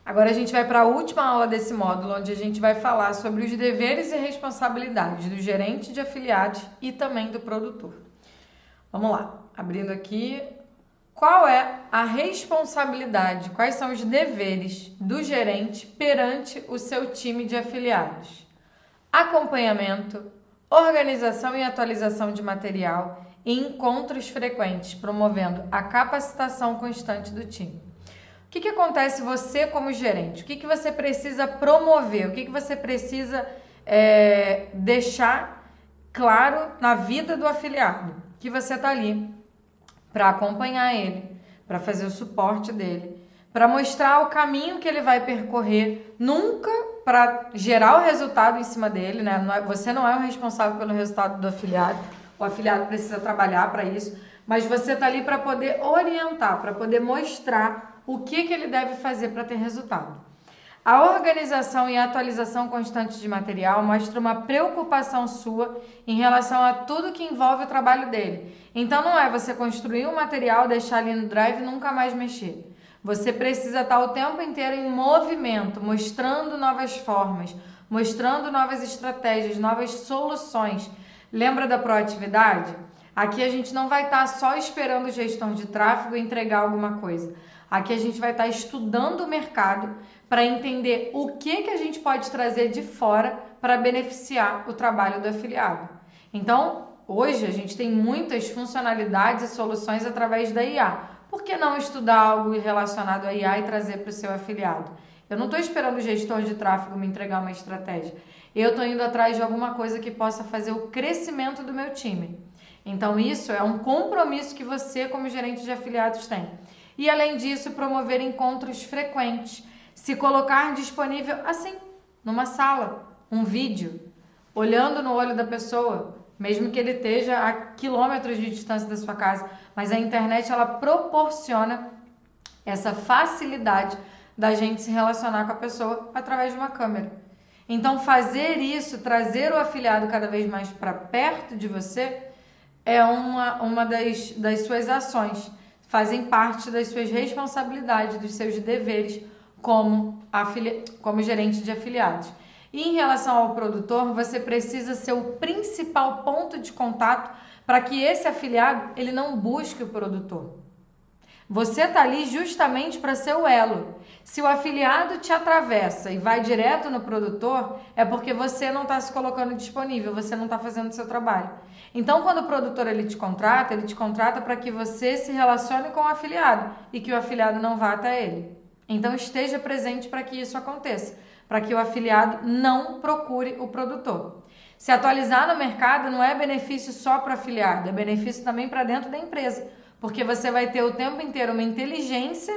Agora a gente vai para a última aula desse módulo, onde a gente vai falar sobre os deveres e responsabilidades do gerente de afiliados e também do produtor. Vamos lá, abrindo aqui. Qual é a responsabilidade, quais são os deveres do gerente perante o seu time de afiliados? Acompanhamento, organização e atualização de material e encontros frequentes, promovendo a capacitação constante do time. O que acontece você como gerente? O que você precisa promover? O que você precisa deixar claro na vida do afiliado? Que você está ali para acompanhar ele, para fazer o suporte dele, para mostrar o caminho que ele vai percorrer, nunca para gerar o resultado em cima dele, né? Você não é o responsável pelo resultado do afiliado, o afiliado precisa trabalhar para isso, mas você está ali para poder orientar, para poder mostrar o que ele deve fazer para ter resultado. A organização e a atualização constante de material mostra uma preocupação sua em relação a tudo que envolve o trabalho dele. Então não é você construir um material, deixar ali no drive e nunca mais mexer. Você precisa estar o tempo inteiro em movimento, mostrando novas formas, mostrando novas estratégias, novas soluções. Lembra da proatividade? Aqui a gente não vai estar só esperando o gestor de tráfego entregar alguma coisa. Aqui a gente vai estar estudando o mercado para entender o que a gente pode trazer de fora para beneficiar o trabalho do afiliado. Então, hoje a gente tem muitas funcionalidades e soluções através da IA. Por que não estudar algo relacionado à IA e trazer para o seu afiliado? Eu não estou esperando o gestor de tráfego me entregar uma estratégia. Eu estou indo atrás de alguma coisa que possa fazer o crescimento do meu time. Então, isso é um compromisso que você, como gerente de afiliados, tem. E, além disso, promover encontros frequentes. Se colocar disponível, assim, numa sala, um vídeo, olhando no olho da pessoa, mesmo que ele esteja a quilômetros de distância da sua casa. Mas a internet, ela proporciona essa facilidade da gente se relacionar com a pessoa através de uma câmera. Então, fazer isso, trazer o afiliado cada vez mais para perto de você, é uma das suas ações. Fazem parte das suas responsabilidades, dos seus deveres como gerente de afiliados. E em relação ao produtor, você precisa ser o principal ponto de contato para que esse afiliado ele não busque o produtor. Você está ali justamente para ser o elo. Se o afiliado te atravessa e vai direto no produtor, é porque você não está se colocando disponível, você não está fazendo o seu trabalho. Então, quando o produtor ele te contrata para que você se relacione com o afiliado e que o afiliado não vá até ele. Então, esteja presente para que isso aconteça, para que o afiliado não procure o produtor. Se atualizar no mercado não é benefício só para o afiliado, é benefício também para dentro da empresa, porque você vai ter o tempo inteiro uma inteligência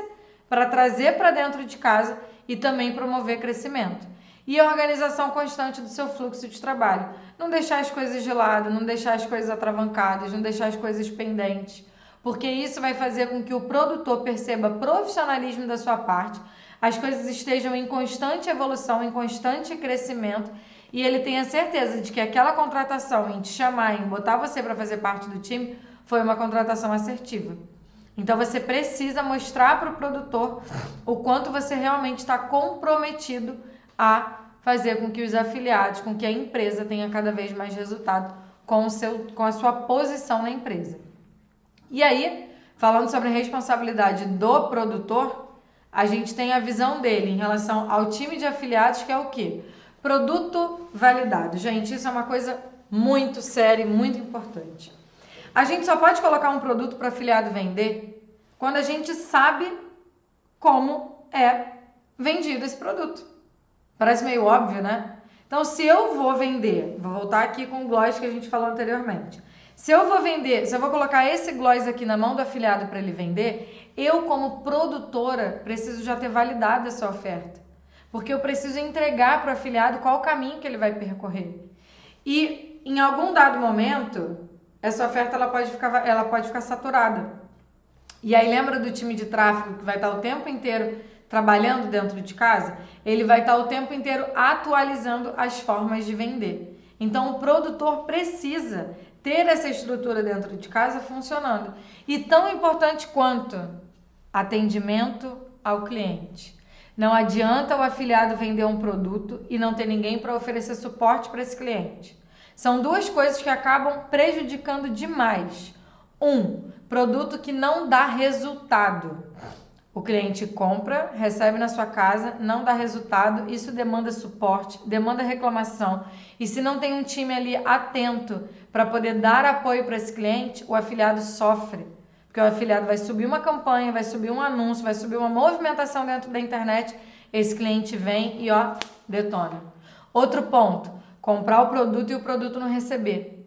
para trazer para dentro de casa e também promover crescimento. E a organização constante do seu fluxo de trabalho. Não deixar as coisas de lado, não deixar as coisas atravancadas, não deixar as coisas pendentes, porque isso vai fazer com que o produtor perceba profissionalismo da sua parte, as coisas estejam em constante evolução, em constante crescimento, e ele tenha certeza de que aquela contratação em te chamar, em botar você para fazer parte do time, foi uma contratação assertiva. Então você precisa mostrar para o produtor o quanto você realmente está comprometido a fazer com que os afiliados, com que a empresa tenha cada vez mais resultado com a sua posição na empresa. E aí, falando sobre a responsabilidade do produtor, a gente tem a visão dele em relação ao time de afiliados, que é o quê? Produto validado. Gente, isso é uma coisa muito séria e muito importante. A gente só pode colocar um produto para o afiliado vender quando a gente sabe como é vendido esse produto. Parece meio óbvio, né? Então, se eu vou vender, vou voltar aqui com o gloss que a gente falou anteriormente. Se eu vou colocar esse gloss aqui na mão do afiliado para ele vender, eu como produtora preciso já ter validado essa oferta. Porque eu preciso entregar para o afiliado qual o caminho que ele vai percorrer. E em algum dado momento, essa oferta ela pode ficar saturada. E aí lembra do time de tráfego que vai estar o tempo inteiro trabalhando dentro de casa? Ele vai estar o tempo inteiro atualizando as formas de vender. Então o produtor precisa ter essa estrutura dentro de casa funcionando. E tão importante quanto atendimento ao cliente. Não adianta o afiliado vender um produto e não ter ninguém para oferecer suporte para esse cliente. São duas coisas que acabam prejudicando demais. Produto que não dá resultado. O cliente compra, recebe na sua casa, não dá resultado, isso demanda suporte, demanda reclamação. E se não tem um time ali atento para poder dar apoio para esse cliente, o afiliado sofre. Porque o afiliado vai subir uma campanha, vai subir um anúncio, vai subir uma movimentação dentro da internet, esse cliente vem e detona. Outro ponto, comprar o produto e o produto não receber.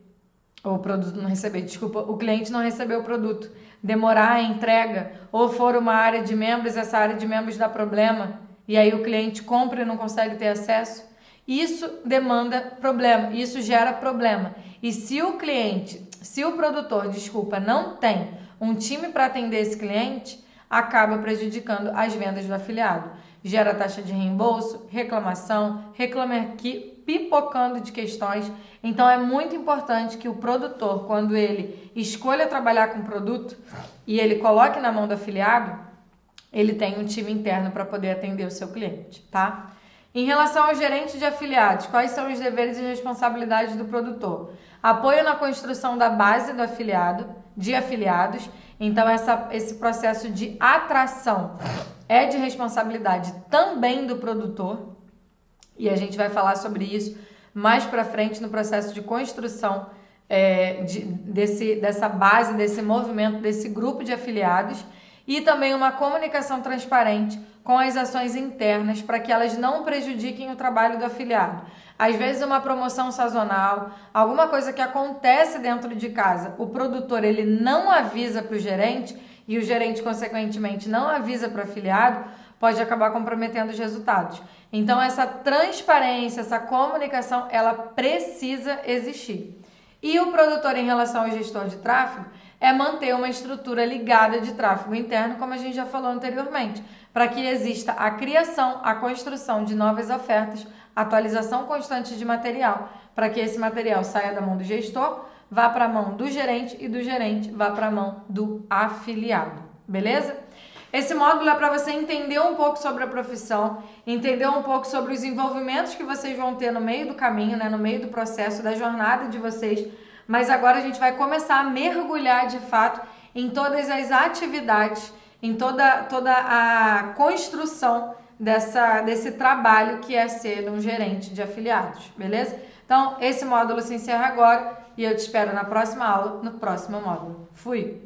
O cliente não recebeu o produto, demorar a entrega, ou for uma área de membros, essa área de membros dá problema, e aí o cliente compra e não consegue ter acesso. Isso demanda problema, isso gera problema. E se o produtor, não tem um time para atender esse cliente, acaba prejudicando as vendas do afiliado. Gera taxa de reembolso, reclamação, reclame aqui, pipocando de questões. Então é muito importante que o produtor, quando ele escolha trabalhar com produto e ele coloque na mão do afiliado, ele tenha um time interno para poder atender o seu cliente, tá? Em relação ao gerente de afiliados, quais são os deveres e responsabilidades do produtor? Apoio na construção da base do afiliado, de afiliados. Então esse processo de atração é de responsabilidade também do produtor. E a gente vai falar sobre isso mais para frente no processo de construção dessa base, desse movimento, desse grupo de afiliados, e também uma comunicação transparente com as ações internas para que elas não prejudiquem o trabalho do afiliado. Às vezes uma promoção sazonal, alguma coisa que acontece dentro de casa, o produtor ele não avisa para o gerente e o gerente consequentemente não avisa para o afiliado, pode acabar comprometendo os resultados. Então essa transparência, essa comunicação, ela precisa existir. E o produtor em relação ao gestor de tráfego é manter uma estrutura ligada de tráfego interno, como a gente já falou anteriormente, para que exista a criação, a construção de novas ofertas, atualização constante de material, para que esse material saia da mão do gestor, vá para a mão do gerente e do gerente vá para a mão do afiliado, beleza? Esse módulo é para você entender um pouco sobre a profissão, entender um pouco sobre os envolvimentos que vocês vão ter no meio do caminho, no meio do processo, da jornada de vocês. Mas agora a gente vai começar a mergulhar de fato em todas as atividades, em toda a construção desse trabalho que é ser um gerente de afiliados, beleza? Então, esse módulo se encerra agora e eu te espero na próxima aula, no próximo módulo. Fui!